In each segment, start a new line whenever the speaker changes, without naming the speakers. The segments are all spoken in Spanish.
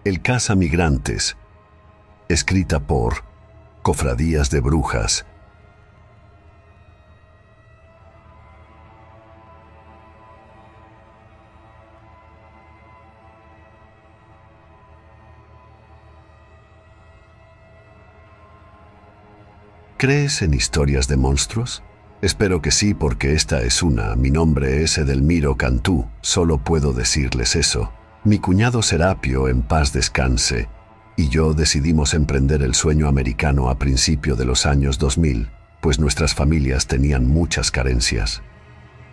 El Cazamigrantes, escrita por Cofradías de Brujas. ¿Crees en historias de monstruos? Espero que sí, porque esta es una. Mi nombre es Edelmiro Cantú, solo puedo decirles eso. Mi cuñado Serapio, en paz descanse, y yo decidimos emprender el sueño americano a principio de los años 2000, pues nuestras familias tenían muchas carencias.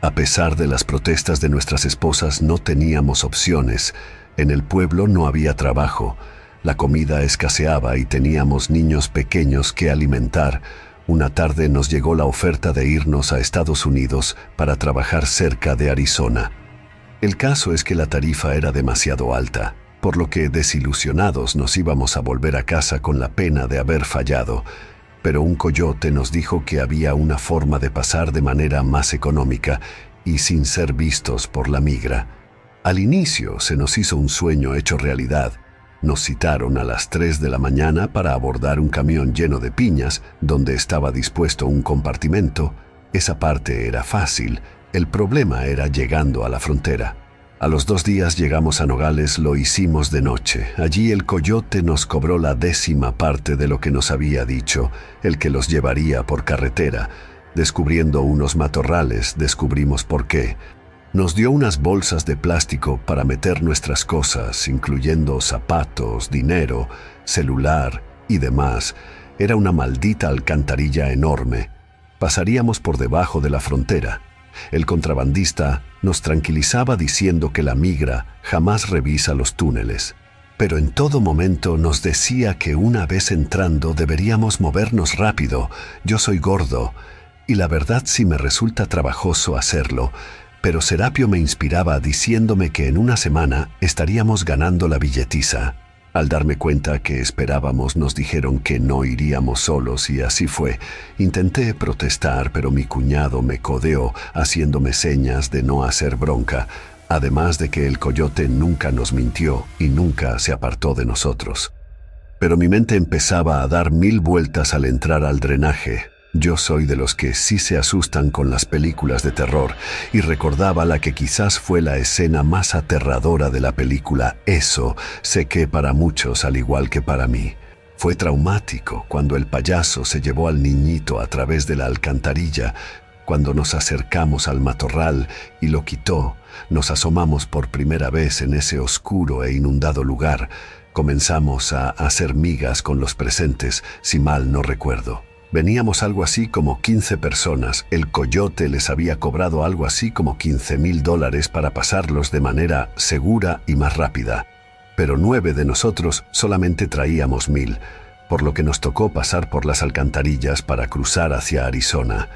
A pesar de las protestas de nuestras esposas, no teníamos opciones. En el pueblo no había trabajo, la comida escaseaba y teníamos niños pequeños que alimentar. Una tarde nos llegó la oferta de irnos a Estados Unidos para trabajar cerca de Arizona. El caso es que la tarifa era demasiado alta, por lo que desilusionados nos íbamos a volver a casa con la pena de haber fallado, pero un coyote nos dijo que había una forma de pasar de manera más económica y sin ser vistos por la migra. Al inicio se nos hizo un sueño hecho realidad. Nos citaron a las 3 de la mañana para abordar un camión lleno de piñas donde estaba dispuesto un compartimento. Esa parte era fácil. El problema era llegando a la frontera. A los 2 días llegamos a Nogales, lo hicimos de noche. Allí el coyote nos cobró la 10ª parte de lo que nos había dicho, el que los llevaría por carretera. Descubriendo unos matorrales, descubrimos por qué. Nos dio unas bolsas de plástico para meter nuestras cosas, incluyendo zapatos, dinero, celular y demás. Era una maldita alcantarilla enorme. Pasaríamos por debajo de la frontera. El contrabandista nos tranquilizaba diciendo que la migra jamás revisa los túneles, pero en todo momento nos decía que una vez entrando deberíamos movernos rápido. Yo soy gordo, y la verdad sí me resulta trabajoso hacerlo, pero Serapio me inspiraba diciéndome que en una semana estaríamos ganando la billetiza. Al darme cuenta que esperábamos, nos dijeron que no iríamos solos y así fue. Intenté protestar, pero mi cuñado me codeó, haciéndome señas de no hacer bronca, además de que el coyote nunca nos mintió y nunca se apartó de nosotros. Pero mi mente empezaba a dar 1000 vueltas al entrar al drenaje. Yo soy de los que sí se asustan con las películas de terror y recordaba la que quizás fue la escena más aterradora de la película. Eso sé que para muchos, al igual que para mí, fue traumático cuando el payaso se llevó al niñito a través de la alcantarilla. Cuando nos acercamos al matorral y lo quitó, nos asomamos por primera vez en ese oscuro e inundado lugar. Comenzamos a hacer migas con los presentes, si mal no recuerdo. Veníamos algo así como 15 personas. El coyote les había cobrado algo así como $15,000 para pasarlos de manera segura y más rápida. Pero 9 de nosotros solamente traíamos 1000, por lo que nos tocó pasar por las alcantarillas para cruzar hacia Arizona.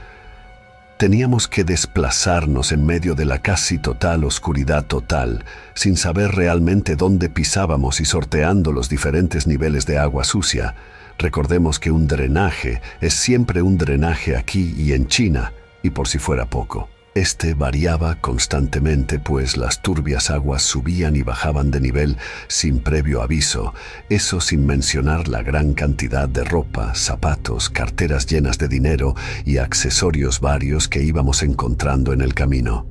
Teníamos que desplazarnos en medio de la casi total oscuridad total, sin saber realmente dónde pisábamos y sorteando los diferentes niveles de agua sucia. Recordemos que un drenaje es siempre un drenaje aquí y en China, y por si fuera poco, este variaba constantemente, pues las turbias aguas subían y bajaban de nivel sin previo aviso, eso sin mencionar la gran cantidad de ropa, zapatos, carteras llenas de dinero y accesorios varios que íbamos encontrando en el camino.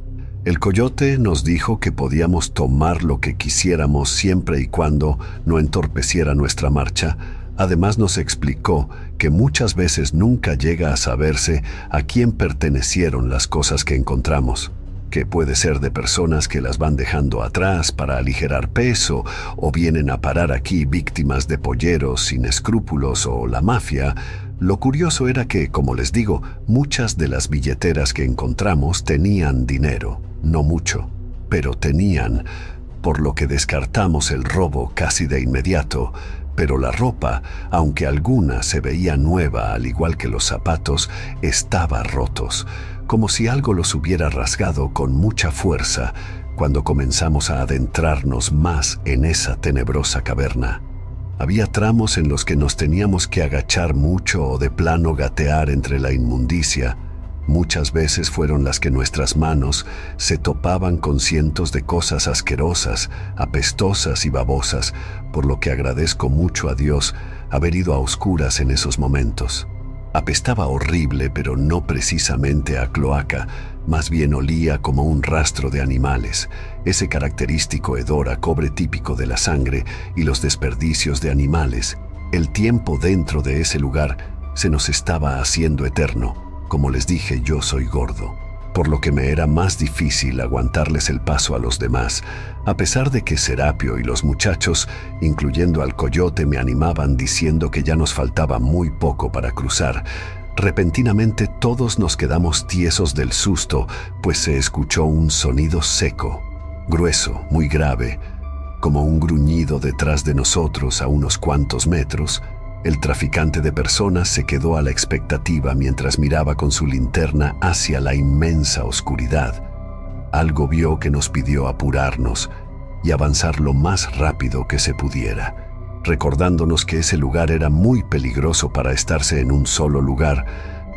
El coyote nos dijo que podíamos tomar lo que quisiéramos siempre y cuando no entorpeciera nuestra marcha. Además nos explicó que muchas veces nunca llega a saberse a quién pertenecieron las cosas que encontramos, que puede ser de personas que las van dejando atrás para aligerar peso o vienen a parar aquí víctimas de polleros sin escrúpulos o la mafia. Lo curioso era que, como les digo, muchas de las billeteras que encontramos tenían dinero, no mucho, pero tenían, por lo que descartamos el robo casi de inmediato. Pero la ropa, aunque alguna se veía nueva al igual que los zapatos, estaba rotos, como si algo los hubiera rasgado con mucha fuerza cuando comenzamos a adentrarnos más en esa tenebrosa caverna. Había tramos en los que nos teníamos que agachar mucho o de plano gatear entre la inmundicia, Muchas veces fueron las que nuestras manos se topaban con cientos de cosas asquerosas, apestosas y babosas, por lo que agradezco mucho a Dios haber ido a oscuras en esos momentos. Apestaba horrible, pero no precisamente a cloaca, más bien olía como un rastro de animales, ese característico hedor a cobre típico de la sangre y los desperdicios de animales. El tiempo dentro de ese lugar se nos estaba haciendo eterno. Como les dije, yo soy gordo, por lo que me era más difícil aguantarles el paso a los demás, a pesar de que Serapio y los muchachos, incluyendo al coyote, me animaban diciendo que ya nos faltaba muy poco para cruzar. Repentinamente todos nos quedamos tiesos del susto, pues se escuchó un sonido seco, grueso, muy grave, como un gruñido detrás de nosotros a unos cuantos metros. El traficante de personas se quedó a la expectativa mientras miraba con su linterna hacia la inmensa oscuridad. Algo vio que nos pidió apurarnos y avanzar lo más rápido que se pudiera, recordándonos que ese lugar era muy peligroso para estarse en un solo lugar,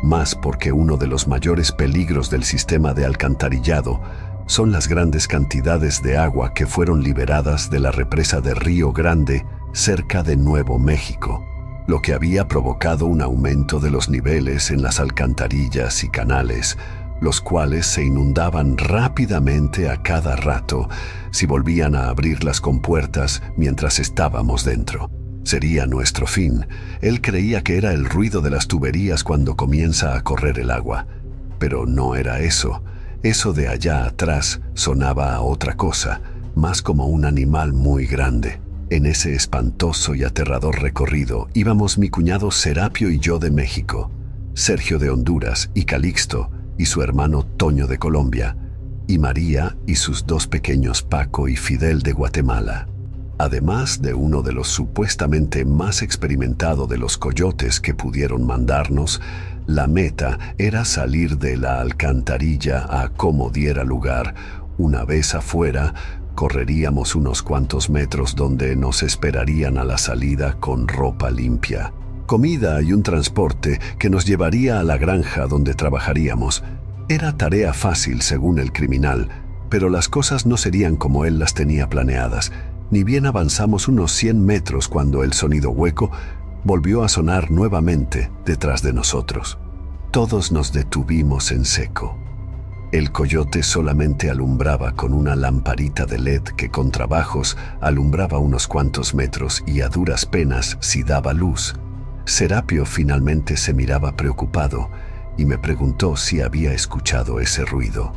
más porque uno de los mayores peligros del sistema de alcantarillado son las grandes cantidades de agua que fueron liberadas de la represa de Río Grande cerca de Nuevo México, lo que había provocado un aumento de los niveles en las alcantarillas y canales, los cuales se inundaban rápidamente a cada rato si volvían a abrir las compuertas mientras estábamos dentro. Sería nuestro fin. Él creía que era el ruido de las tuberías cuando comienza a correr el agua, pero no era eso. Eso de allá atrás sonaba a otra cosa, más como un animal muy grande. En ese espantoso y aterrador recorrido íbamos mi cuñado Serapio y yo de México, Sergio de Honduras y Calixto y su hermano Toño de Colombia, y María y sus dos pequeños Paco y Fidel de Guatemala. Además de uno de los supuestamente más experimentado de los coyotes que pudieron mandarnos, la meta era salir de la alcantarilla a como diera lugar. Una vez afuera, correríamos unos cuantos metros donde nos esperarían a la salida con ropa limpia, comida y un transporte que nos llevaría a la granja donde trabajaríamos. Era tarea fácil según el criminal, pero las cosas no serían como él las tenía planeadas. Ni bien avanzamos unos 100 metros cuando el sonido hueco volvió a sonar nuevamente detrás de nosotros. Todos nos detuvimos en seco. El coyote solamente alumbraba con una lamparita de LED que con trabajos alumbraba unos cuantos metros y a duras penas si daba luz. Serapio finalmente se miraba preocupado y me preguntó si había escuchado ese ruido.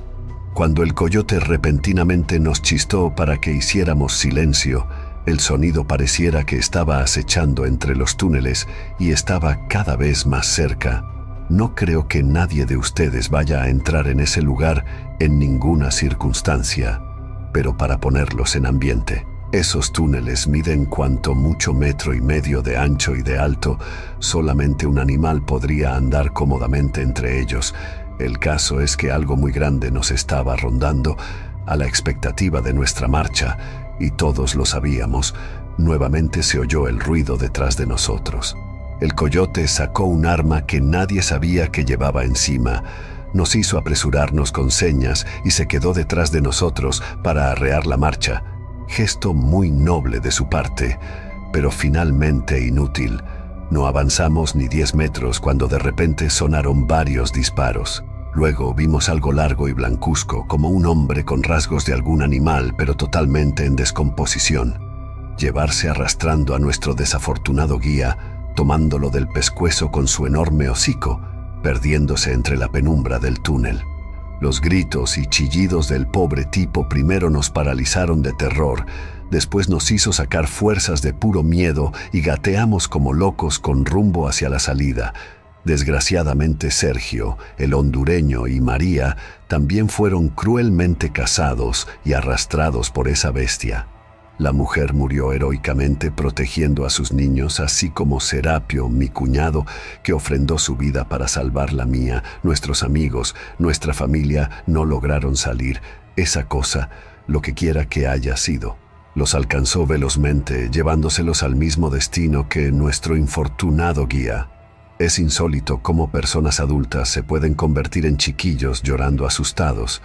Cuando el coyote repentinamente nos chistó para que hiciéramos silencio, el sonido pareciera que estaba acechando entre los túneles y estaba cada vez más cerca. No creo que nadie de ustedes vaya a entrar en ese lugar en ninguna circunstancia, pero para ponerlos en ambiente, esos túneles miden cuanto mucho 1,5 metros de ancho y de alto. Solamente un animal podría andar cómodamente entre ellos. El caso es que algo muy grande nos estaba rondando a la expectativa de nuestra marcha, y todos lo sabíamos. Nuevamente se oyó el ruido detrás de nosotros. El coyote sacó un arma que nadie sabía que llevaba encima. Nos hizo apresurarnos con señas y se quedó detrás de nosotros para arrear la marcha. Gesto muy noble de su parte, pero finalmente inútil. No avanzamos ni 10 metros cuando de repente sonaron varios disparos. Luego vimos algo largo y blancuzco, como un hombre con rasgos de algún animal, pero totalmente en descomposición, llevarse arrastrando a nuestro desafortunado guía, tomándolo del pescuezo con su enorme hocico, perdiéndose entre la penumbra del túnel. Los gritos y chillidos del pobre tipo primero nos paralizaron de terror, después nos hizo sacar fuerzas de puro miedo y gateamos como locos con rumbo hacia la salida. Desgraciadamente Sergio, el hondureño, y María también fueron cruelmente cazados y arrastrados por esa bestia. La mujer murió heroicamente protegiendo a sus niños, así como Serapio, mi cuñado, que ofrendó su vida para salvar la mía. Nuestros amigos, nuestra familia no lograron salir. Esa cosa, lo que quiera que haya sido, los alcanzó velozmente, llevándoselos al mismo destino que nuestro infortunado guía. Es insólito cómo personas adultas se pueden convertir en chiquillos llorando asustados.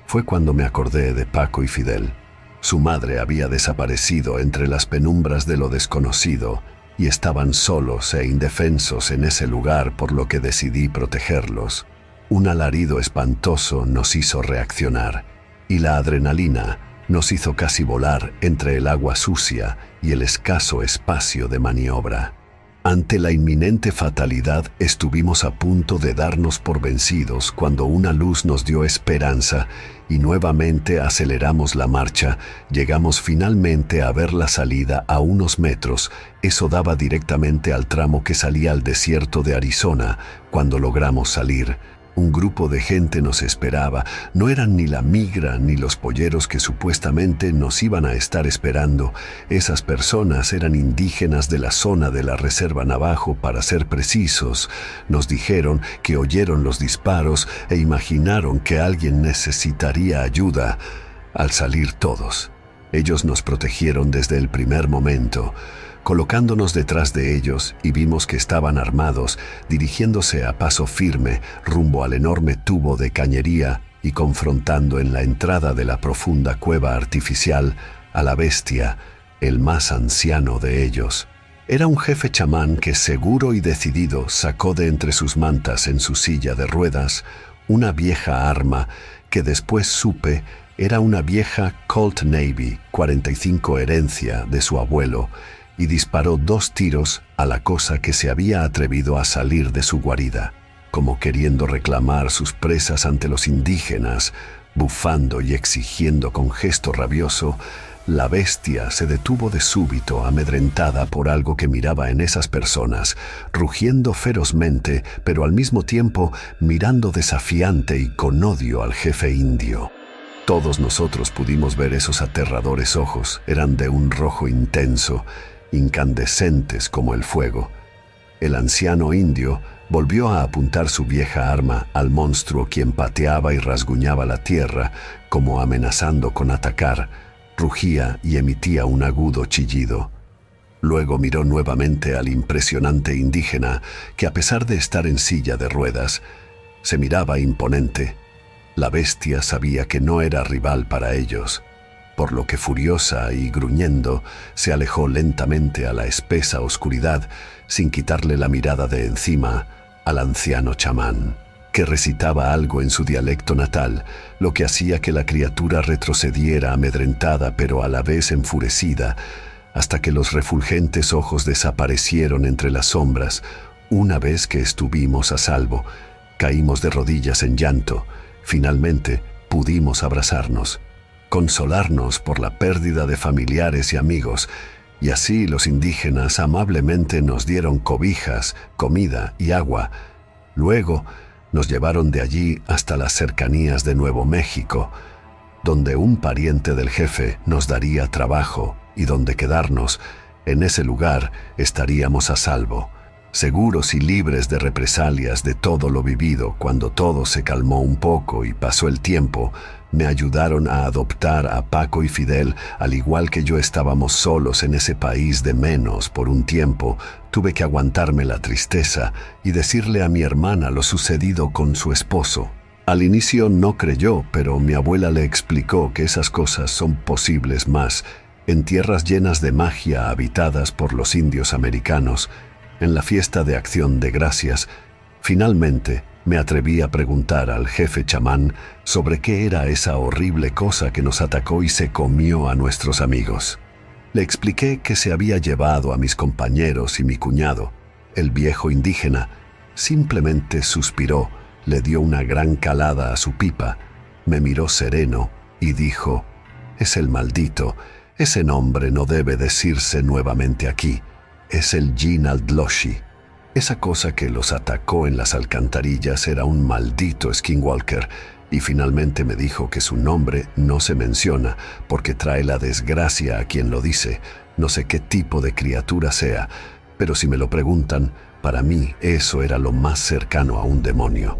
Fue cuando me acordé de Paco y Fidel. Su madre había desaparecido entre las penumbras de lo desconocido y estaban solos e indefensos en ese lugar, por lo que decidí protegerlos. Un alarido espantoso nos hizo reaccionar y la adrenalina nos hizo casi volar entre el agua sucia y el escaso espacio de maniobra. Ante la inminente fatalidad estuvimos a punto de darnos por vencidos cuando una luz nos dio esperanza y nuevamente aceleramos la marcha. Llegamos finalmente a ver la salida a unos metros. Eso daba directamente al tramo que salía al desierto de Arizona. Cuando logramos salir, un grupo de gente nos esperaba. No eran ni la migra ni los polleros que supuestamente nos iban a estar esperando. Esas personas eran indígenas de la zona de la Reserva Navajo, para ser precisos. Nos dijeron que oyeron los disparos e imaginaron que alguien necesitaría ayuda. Al salir todos, ellos nos protegieron desde el primer momento, colocándonos detrás de ellos, y vimos que estaban armados, dirigiéndose a paso firme rumbo al enorme tubo de cañería y confrontando en la entrada de la profunda cueva artificial a la bestia, el más anciano de ellos. Era un jefe chamán que, seguro y decidido, sacó de entre sus mantas en su silla de ruedas una vieja arma que después supe era una vieja Colt Navy 45 herencia de su abuelo, y disparó 2 tiros a la cosa que se había atrevido a salir de su guarida, como queriendo reclamar sus presas ante los indígenas. Bufando y exigiendo con gesto rabioso, la bestia se detuvo de súbito, amedrentada por algo que miraba en esas personas, rugiendo ferozmente, pero al mismo tiempo mirando desafiante y con odio al jefe indio. Todos nosotros pudimos ver esos aterradores ojos. Eran de un rojo intenso, incandescentes como el fuego. El anciano indio volvió a apuntar su vieja arma al monstruo, quien pateaba y rasguñaba la tierra, como amenazando con atacar. Rugía y emitía un agudo chillido. Luego miró nuevamente al impresionante indígena, que a pesar de estar en silla de ruedas, se miraba imponente. La bestia sabía que no era rival para ellos, por lo que, furiosa y gruñendo, se alejó lentamente a la espesa oscuridad, sin quitarle la mirada de encima al anciano chamán, que recitaba algo en su dialecto natal, lo que hacía que la criatura retrocediera amedrentada pero a la vez enfurecida, hasta que los refulgentes ojos desaparecieron entre las sombras. Una vez que estuvimos a salvo, caímos de rodillas en llanto. Finalmente pudimos abrazarnos, consolarnos por la pérdida de familiares y amigos, y así los indígenas amablemente nos dieron cobijas, comida y agua. Luego nos llevaron de allí hasta las cercanías de Nuevo México, donde un pariente del jefe nos daría trabajo y donde quedarnos. En ese lugar estaríamos a salvo, seguros y libres de represalias de todo lo vivido. Cuando todo se calmó un poco y pasó el tiempo, me ayudaron a adoptar a Paco y Fidel. Al igual que yo estábamos solos en ese país de menos por un tiempo, tuve que aguantarme la tristeza y decirle a mi hermana lo sucedido con su esposo. Al inicio no creyó, pero mi abuela le explicó que esas cosas son posibles más en tierras llenas de magia habitadas por los indios americanos. En la fiesta de Acción de Gracias, finalmente me atreví a preguntar al jefe chamán sobre qué era esa horrible cosa que nos atacó y se comió a nuestros amigos. Le expliqué que se había llevado a mis compañeros y mi cuñado. El viejo indígena simplemente suspiró, le dio una gran calada a su pipa, me miró sereno y dijo: «Es el maldito. Ese nombre no debe decirse nuevamente aquí. Es el Jinaldloshi. Esa cosa que los atacó en las alcantarillas era un maldito skinwalker». Y finalmente me dijo que su nombre no se menciona porque trae la desgracia a quien lo dice. No sé qué tipo de criatura sea, pero si me lo preguntan, para mí eso era lo más cercano a un demonio.